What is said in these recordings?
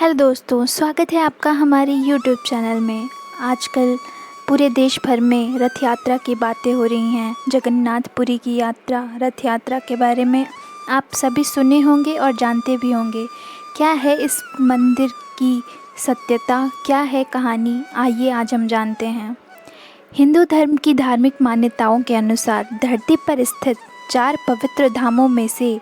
Hello दोस्तों, स्वागत है आपका हमारे यूट्यूब चैनल में। आजकल पूरे देश भर में रथ यात्रा की बातें हो रही हैं। जगन्नाथपुरी की यात्रा, रथ यात्रा के बारे में आप सभी सुने होंगे और जानते भी होंगे। क्या है इस मंदिर की सत्यता, क्या है कहानी, आइए आज हम जानते हैं। हिंदू धर्म की धार्मिक मान्यताओं के अनुसार धरती पर स्थित 4 पवित्र धामों में से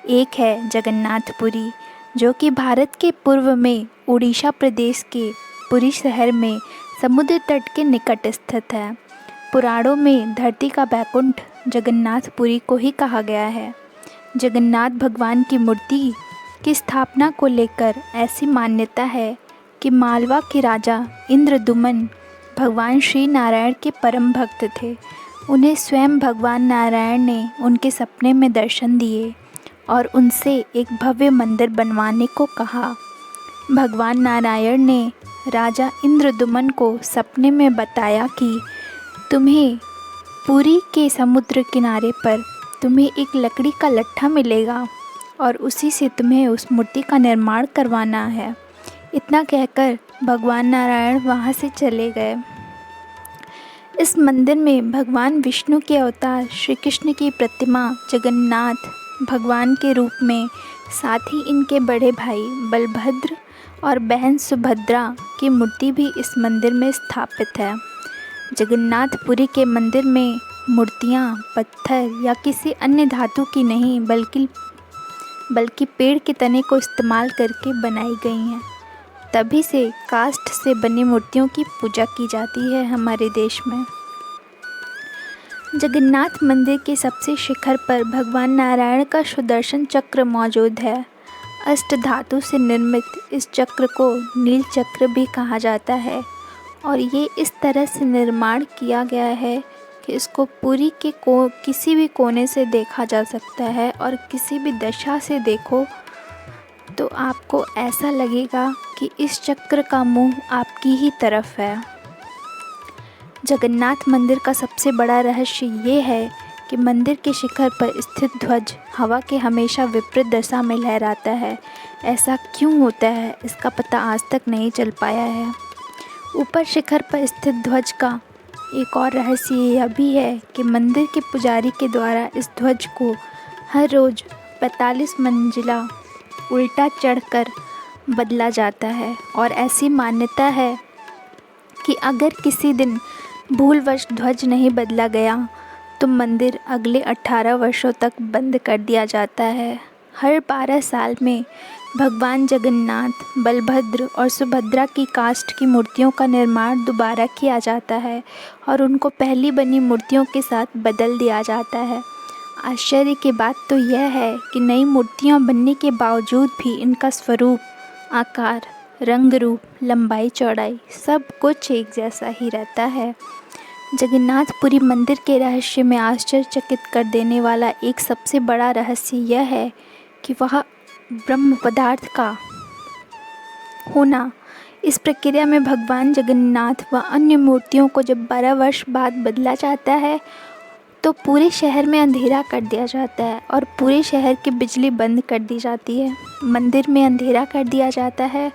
एक है जगन्नाथपुरी, जो कि भारत के पूर्व में उड़ीसा प्रदेश के पुरी शहर में समुद्र तट के निकट स्थित है। पुराणों में धरती का बैकुंठ जगन्नाथपुरी को ही कहा गया है। जगन्नाथ भगवान की मूर्ति की स्थापना को लेकर ऐसी मान्यता है कि मालवा के राजा इंद्रदुमन भगवान श्री नारायण के परम भक्त थे। उन्हें स्वयं भगवान नारायण ने उनके सपने में दर्शन दिए और उनसे एक भव्य मंदिर बनवाने को कहा। भगवान नारायण ने राजा इंद्रदुमन को सपने में बताया कि तुम्हें पुरी के समुद्र किनारे पर तुम्हें एक लकड़ी का लट्ठा मिलेगा और उसी से तुम्हें उस मूर्ति का निर्माण करवाना है। इतना कहकर भगवान नारायण वहाँ से चले गए। इस मंदिर में भगवान विष्णु के अवतार श्री कृष्ण की प्रतिमा जगन्नाथ भगवान के रूप में, साथ ही इनके बड़े भाई बलभद्र और बहन सुभद्रा की मूर्ति भी इस मंदिर में स्थापित है। जगन्नाथपुरी के मंदिर में मूर्तियाँ पत्थर या किसी अन्य धातु की नहीं बल्कि पेड़ के तने को इस्तेमाल करके बनाई गई हैं। तभी से काष्ठ से बनी मूर्तियों की पूजा की जाती है हमारे देश में। जगन्नाथ मंदिर के सबसे शिखर पर भगवान नारायण का सुदर्शन चक्र मौजूद है। अष्ट धातु से निर्मित इस चक्र को नील चक्र भी कहा जाता है और ये इस तरह से निर्माण किया गया है कि इसको पुरी के किसी भी कोने से देखा जा सकता है और किसी भी दशा से देखो तो आपको ऐसा लगेगा कि इस चक्र का मुंह आपकी ही तरफ है। जगन्नाथ मंदिर का सबसे बड़ा रहस्य ये है कि मंदिर के शिखर पर स्थित ध्वज हवा के हमेशा विपरीत दिशा में लहराता है। ऐसा क्यों होता है, इसका पता आज तक नहीं चल पाया है। ऊपर शिखर पर स्थित ध्वज का एक और रहस्य यह भी है कि मंदिर के पुजारी के द्वारा इस ध्वज को हर रोज़ 45 मंजिला उल्टा चढ़कर बदला जाता है और ऐसी मान्यता है कि अगर किसी दिन भूलवश ध्वज नहीं बदला गया तो मंदिर अगले 18 वर्षों तक बंद कर दिया जाता है। हर 12 साल में भगवान जगन्नाथ, बलभद्र और सुभद्रा की काष्ठ की मूर्तियों का निर्माण दोबारा किया जाता है और उनको पहली बनी मूर्तियों के साथ बदल दिया जाता है। आश्चर्य की बात तो यह है कि नई मूर्तियां बनने के बावजूद भी इनका स्वरूप, आकार, रंग रूप, लंबाई चौड़ाई सब कुछ एक जैसा ही रहता है। जगन्नाथपुरी मंदिर के रहस्य में आश्चर्यचकित कर देने वाला एक सबसे बड़ा रहस्य यह है कि वह ब्रह्म पदार्थ का होना। इस प्रक्रिया में भगवान जगन्नाथ व अन्य मूर्तियों को जब 12 वर्ष बाद बदला जाता है तो पूरे शहर में अंधेरा कर दिया जाता है और पूरे शहर की बिजली बंद कर दी जाती है। मंदिर में अंधेरा कर दिया जाता है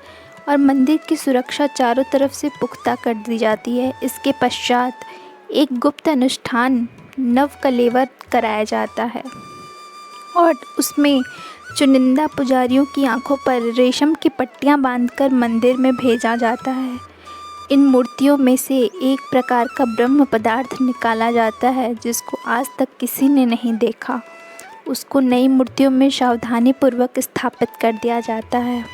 और मंदिर की सुरक्षा चारों तरफ से पुख्ता कर दी जाती है। इसके पश्चात एक गुप्त अनुष्ठान नव कलेवर कराया जाता है और उसमें चुनिंदा पुजारियों की आंखों पर रेशम की पट्टियां बांधकर मंदिर में भेजा जाता है। इन मूर्तियों में से एक प्रकार का ब्रह्म पदार्थ निकाला जाता है जिसको आज तक किसी ने नहीं देखा। उसको नई मूर्तियों में सावधानीपूर्वक स्थापित कर दिया जाता है।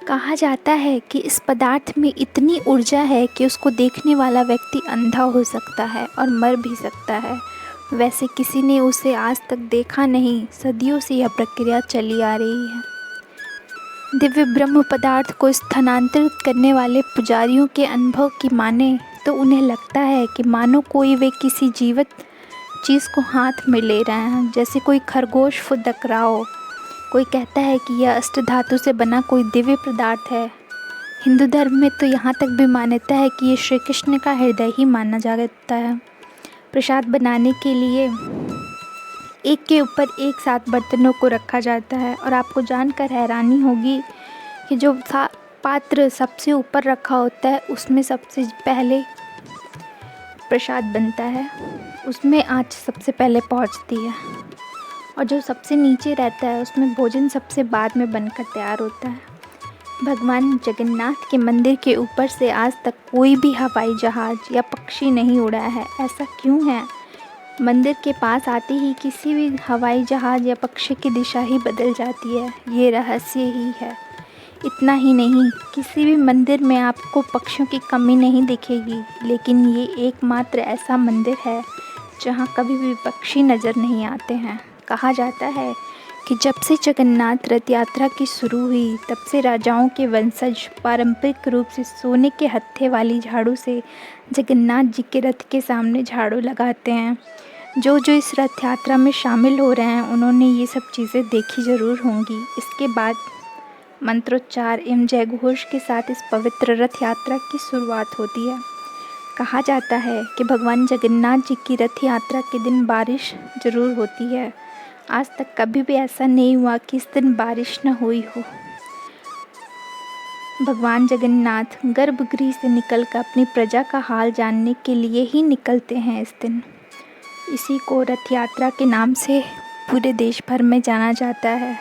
कहा जाता है कि इस पदार्थ में इतनी ऊर्जा है कि उसको देखने वाला व्यक्ति अंधा हो सकता है और मर भी सकता है। वैसे किसी ने उसे आज तक देखा नहीं, सदियों से यह प्रक्रिया चली आ रही है। दिव्य ब्रह्म पदार्थ को स्थानांतरित करने वाले पुजारियों के अनुभव की माने तो उन्हें लगता है कि मानो कोई वे किसी जीवित चीज़ को हाथ में ले रहे हैं, जैसे कोई खरगोश फुदक रहा हो। कोई कहता है कि यह अष्ट धातु से बना कोई दिव्य पदार्थ है। हिंदू धर्म में तो यहाँ तक भी मान्यता है कि ये श्री कृष्ण का हृदय ही माना जाता है। प्रसाद बनाने के लिए एक के ऊपर एक साथ बर्तनों को रखा जाता है और आपको जानकर हैरानी होगी कि जो पात्र सबसे ऊपर रखा होता है उसमें सबसे पहले प्रसाद बनता है, उसमें आँच सबसे पहले पहुंचती है, और जो सबसे नीचे रहता है उसमें भोजन सबसे बाद में बनकर तैयार होता है। भगवान जगन्नाथ के मंदिर के ऊपर से आज तक कोई भी हवाई जहाज़ या पक्षी नहीं उड़ा है। ऐसा क्यों है? मंदिर के पास आते ही किसी भी हवाई जहाज़ या पक्षी की दिशा ही बदल जाती है। ये रहस्य ही है। इतना ही नहीं, किसी भी मंदिर में आपको पक्षियों की कमी नहीं दिखेगी, लेकिन ये एकमात्र ऐसा मंदिर है जहाँ कभी भी पक्षी नज़र नहीं आते हैं। कहा जाता है कि जब से जगन्नाथ रथ यात्रा की शुरू हुई, तब से राजाओं के वंशज पारंपरिक रूप से सोने के हत्थे वाली झाड़ू से जगन्नाथ जी के रथ के सामने झाड़ू लगाते हैं। जो इस रथ यात्रा में शामिल हो रहे हैं, उन्होंने ये सब चीज़ें देखी ज़रूर होंगी। इसके बाद मंत्रोच्चार एवं जयघोष के साथ इस पवित्र रथ यात्रा की शुरुआत होती है। कहा जाता है कि भगवान जगन्नाथ जी की रथ यात्रा के दिन बारिश ज़रूर होती है। आज तक कभी भी ऐसा नहीं हुआ कि इस दिन बारिश न हुई हो। भगवान जगन्नाथ गर्भगृह से निकलकर अपनी प्रजा का हाल जानने के लिए ही निकलते हैं इस दिन। इसी को रथ यात्रा के नाम से पूरे देश भर में जाना जाता है।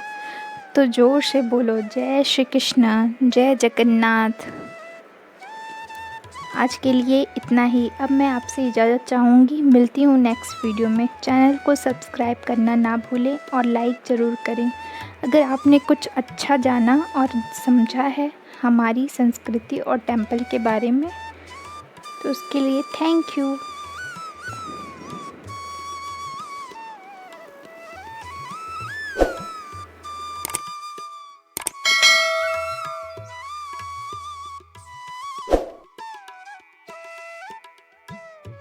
तो जोर से बोलो जय श्री कृष्ण, जय जगन्नाथ। आज के लिए इतना ही। अब मैं आपसे इजाज़त चाहूँगी। मिलती हूँ नेक्स्ट वीडियो में। चैनल को सब्सक्राइब करना ना भूलें और लाइक ज़रूर करें। अगर आपने कुछ अच्छा जाना और समझा है हमारी संस्कृति और टेंपल के बारे में, तो उसके लिए थैंक यू।